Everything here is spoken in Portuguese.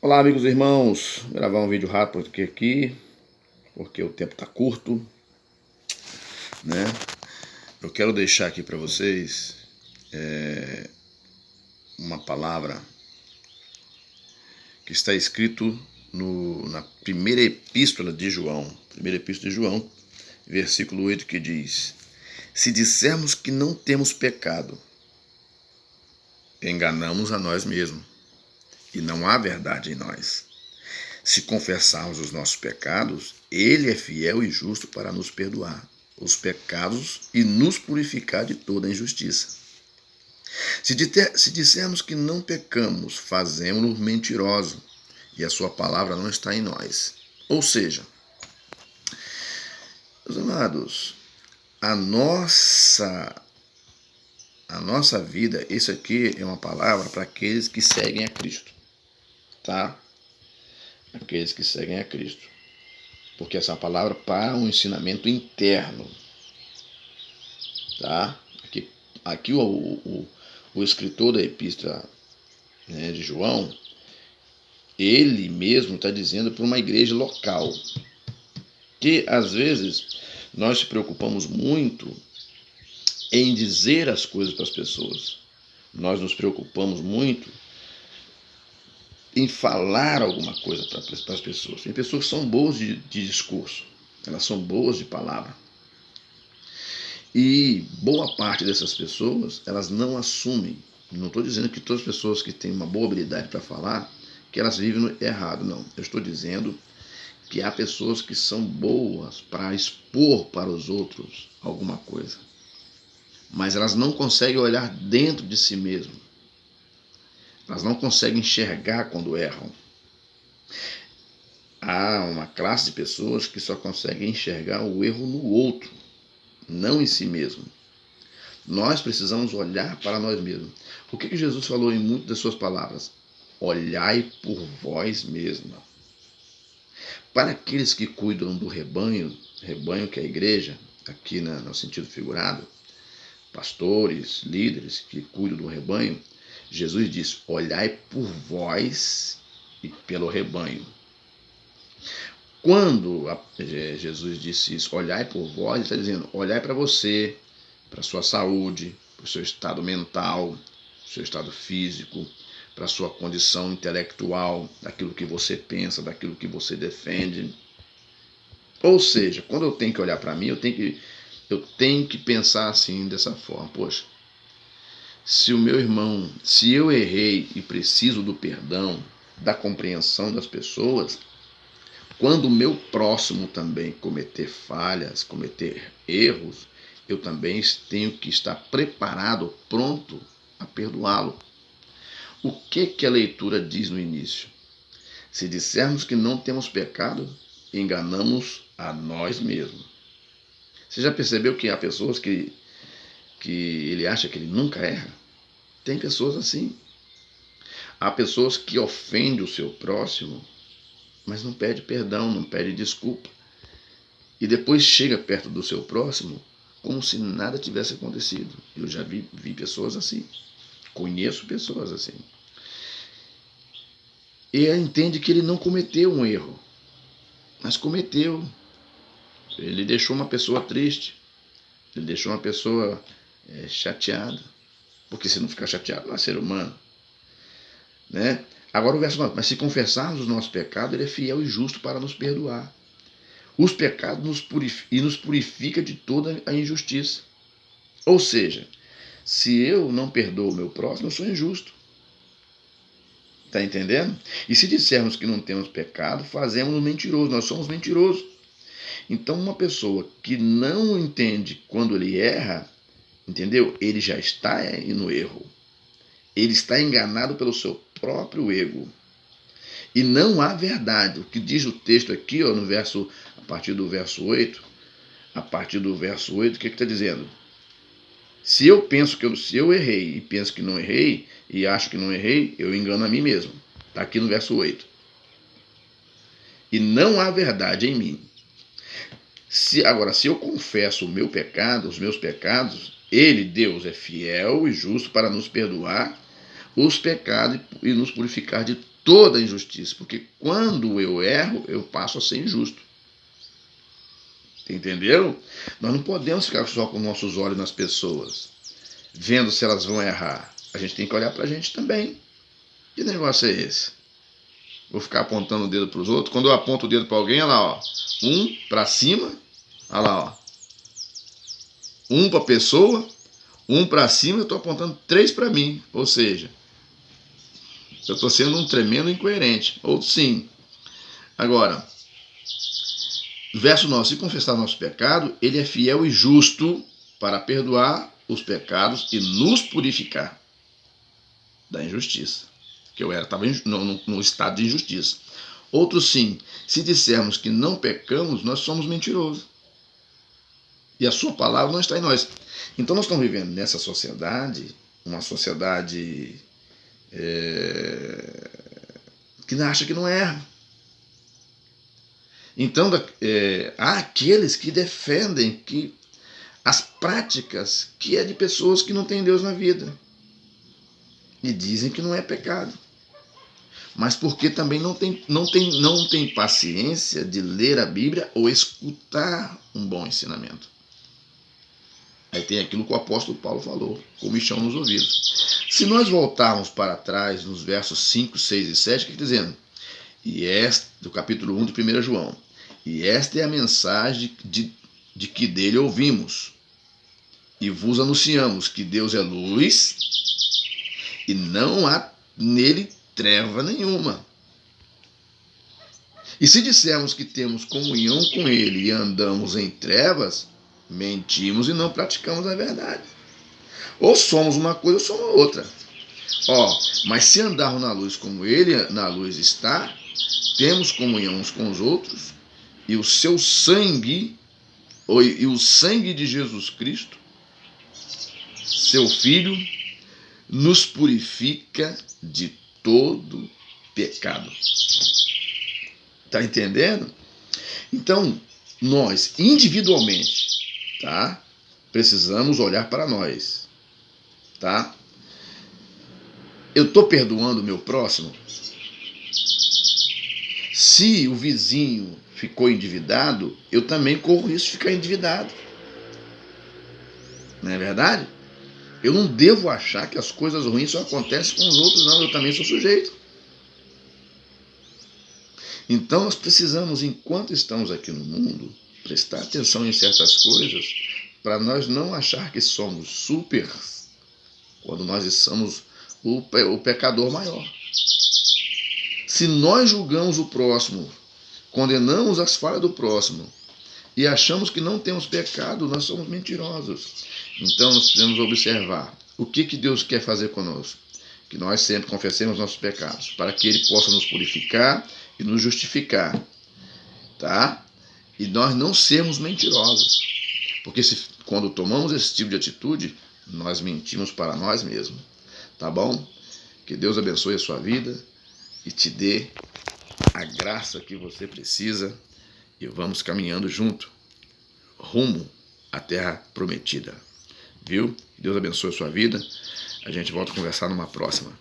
Olá, amigos e irmãos. Vou gravar um vídeo rápido porque o tempo está curto, né? Eu quero deixar aqui para vocês uma palavra que está escrito na primeira epístola de João, versículo 8, que diz: Se dissermos que não temos pecado, enganamos a nós mesmos, e não há verdade em nós. Se confessarmos os nossos pecados, Ele é fiel e justo para nos perdoar os pecados e nos purificar de toda injustiça. Se dissermos que não pecamos, fazemos-nos mentirosos e a sua palavra não está em nós. Ou seja, meus amados, a nossa vida, isso aqui é uma palavra para aqueles que seguem a Cristo, tá? Aqueles que seguem a Cristo. Porque essa palavra para um ensinamento interno, tá? Aqui o escritor da epístola, né, de João, ele mesmo está dizendo para uma igreja local, que às vezes nós se preocupamos muito em dizer as coisas para as pessoas. Nós nos preocupamos muito em falar alguma coisa para as pessoas. Tem pessoas que são boas de discurso, elas são boas de palavra. E boa parte dessas pessoas, elas não assumem. Não estou dizendo que todas as pessoas que têm uma boa habilidade para falar, que elas vivem errado, não. Eu estou dizendo que há pessoas que são boas para expor para os outros alguma coisa, mas elas não conseguem olhar dentro de si mesmo. Elas não conseguem enxergar quando erram. Há uma classe de pessoas que só conseguem enxergar o erro no outro, não em si mesmo. Nós precisamos olhar para nós mesmos. O que Jesus falou em muitas das suas palavras? Olhai por vós mesmos. Para aqueles que cuidam do rebanho que é a igreja, aqui no sentido figurado, pastores, líderes que cuidam do rebanho, Jesus diz: olhai por vós e pelo rebanho. Quando Jesus disse isso, olhai por vós, ele está dizendo, olhai para você, para a sua saúde, para o seu estado mental, para o seu estado físico, para a sua condição intelectual, daquilo que você pensa, daquilo que você defende. Ou seja, quando eu tenho que olhar para mim, eu tenho que pensar assim, dessa forma. Poxa, se o meu irmão, se eu errei e preciso do perdão, da compreensão das pessoas, quando o meu próximo também cometer falhas, cometer erros, eu também tenho que estar preparado, pronto a perdoá-lo. O que a leitura diz no início? Se dissermos que não temos pecado, enganamos a nós mesmos. Você já percebeu que há pessoas que ele acha que ele nunca erra? Tem pessoas assim. Há pessoas que ofendem o seu próximo, mas não pede perdão, não pede desculpa. E depois chega perto do seu próximo como se nada tivesse acontecido. Eu já vi pessoas assim. Conheço pessoas assim. E entende que ele não cometeu um erro, mas cometeu. Ele deixou uma pessoa triste. Ele deixou uma pessoa chateada. Porque se não ficar chateado, não é ser humano. Né? Agora o verso 9. Mas se confessarmos os nossos pecados, ele é fiel e justo para nos perdoar os pecados nos purifica de toda a injustiça. Ou seja, se eu não perdoo o meu próximo, eu sou injusto. Está entendendo? E se dissermos que não temos pecado, fazemos-nos mentirosos. Nós somos mentirosos. Então, uma pessoa que não entende quando ele erra, entendeu? Ele já está no erro. Ele está enganado pelo seu próprio ego. E não há verdade. O que diz o texto aqui, ó, a partir do verso 8, o que está dizendo? Se eu penso se eu errei e penso que não errei, e acho que não errei, eu engano a mim mesmo. Está aqui no verso 8. E não há verdade em mim. Agora, se eu confesso o meu pecado, os meus pecados, ele, Deus, é fiel e justo para nos perdoar os pecados e nos purificar de toda injustiça, porque quando eu erro, eu passo a ser injusto. Entenderam? Nós não podemos ficar só com nossos olhos nas pessoas, vendo se elas vão errar. A gente tem que olhar para a gente também. Que negócio é esse? Vou ficar apontando o dedo para os outros. Quando eu aponto o dedo para alguém, olha lá, ó, um para cima, olha lá, ó, um para a pessoa, um para cima, eu estou apontando 3 para mim. Ou seja, eu estou sendo um tremendo incoerente. Ou sim. Agora, verso 9: se confessar nosso pecado, ele é fiel e justo para perdoar os pecados e nos purificar da injustiça. Que eu estava no estado de injustiça. Outro sim: se dissermos que não pecamos, nós somos mentirosos. E a sua palavra não está em nós. Então nós estamos vivendo nessa sociedade, uma sociedade que acha que não erra. Então há aqueles que defendem que as práticas que é de pessoas que não têm Deus na vida. E dizem que não é pecado. Mas porque também não tem paciência de ler a Bíblia ou escutar um bom ensinamento. Aí tem aquilo que o apóstolo Paulo falou, comichão nos ouvidos. Se nós voltarmos para trás, nos versos 5, 6 e 7, que está dizendo? Do capítulo 1 de 1 João. E esta é a mensagem de que dele ouvimos. E vos anunciamos que Deus é luz e não há nele treva nenhuma. E se dissermos que temos comunhão com ele e andamos em trevas, mentimos e não praticamos a verdade. Ou somos uma coisa ou somos outra. Mas se andarmos na luz como ele na luz está, temos comunhão uns com os outros, e o seu sangue, e o sangue de Jesus Cristo, seu Filho, nos purifica de todo pecado. Tá entendendo? Então, nós, individualmente, tá? Precisamos olhar para nós, tá? Eu estou perdoando o meu próximo? Se o vizinho ficou endividado, eu também corro risco de ficar endividado. Não é verdade? Eu não devo achar que as coisas ruins só acontecem com os outros, não. Eu também sou sujeito. Então nós precisamos, enquanto estamos aqui no mundo, prestar atenção em certas coisas para nós não achar que somos super quando nós somos o pecador maior. Se nós julgamos o próximo, condenamos as falhas do próximo e achamos que não temos pecado, nós somos mentirosos. Então nós precisamos observar o que Deus quer fazer conosco. Que nós sempre confessemos nossos pecados, para que Ele possa nos purificar e nos justificar, tá? E nós não sermos mentirosos, porque quando tomamos esse tipo de atitude, nós mentimos para nós mesmos, tá bom? Que Deus abençoe a sua vida e te dê a graça que você precisa e vamos caminhando junto, rumo à terra prometida, viu? Deus abençoe a sua vida, a gente volta a conversar numa próxima.